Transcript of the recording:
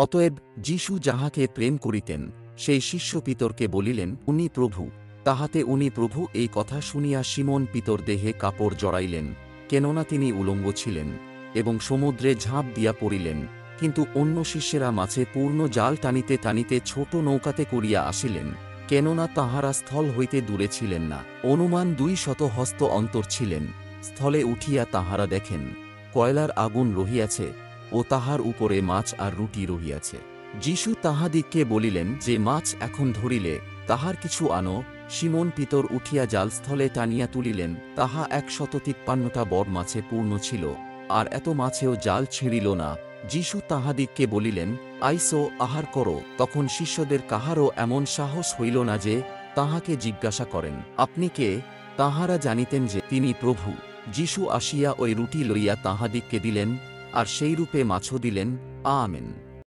অতএব যীশু যাহাকে প্রেম করিতেন সেই শিষ্য পিতরকে বলিলেন, উনি প্রভু। তাহাতে উনি প্রভু এই কথা শুনিয়া সিমোন পিতর দেহে কাপড় জড়াইলেন, কেননা তিনি উলঙ্গ ছিলেন, এবং সমুদ্রে ঝাঁপ দিয়া পড়িলেন। কিন্তু অন্য শিষ্যেরা মাছে পূর্ণ জাল টানিতে টানিতে ছোট নৌকাতে করিয়া আসিলেন, কেননা তাহারা স্থল হইতে দূরে ছিলেন না। অনুমান 200 হস্ত অন্তর ছিলেন। স্থলে উঠিয়া তাহারা দেখেন কয়লার আগুন রহিয়াছে, ও তাহার উপরে মাছ আর রুটি রহিয়াছে। যীশু তাহাদিগকে বলিলেন, যে মাছ এখন ধরিলে তাহার কিছু আনো। সিমোন পিতর উঠিয়া জালস্থলে টানিয়া তুলিলেন, তাহা 153টা বড় মাছে পূর্ণ ছিল, আর এত মাছেও জাল ছিঁড়িল না। যীশু তাহাদিগকে বলিলেন, আইসো, আহার করো। তখন শিষ্যদের কাহারও এমন সাহস হইল না যে তাহাকে জিজ্ঞাসা করেন, আপনি কে? তাহারা জানিতেন যে তিনি প্রভু। যীশু আসিয়া ওই রুটি লইয়া তাহাদিগকে দিলেন, আর সেইরূপে মাছও দিলেন। আমেন।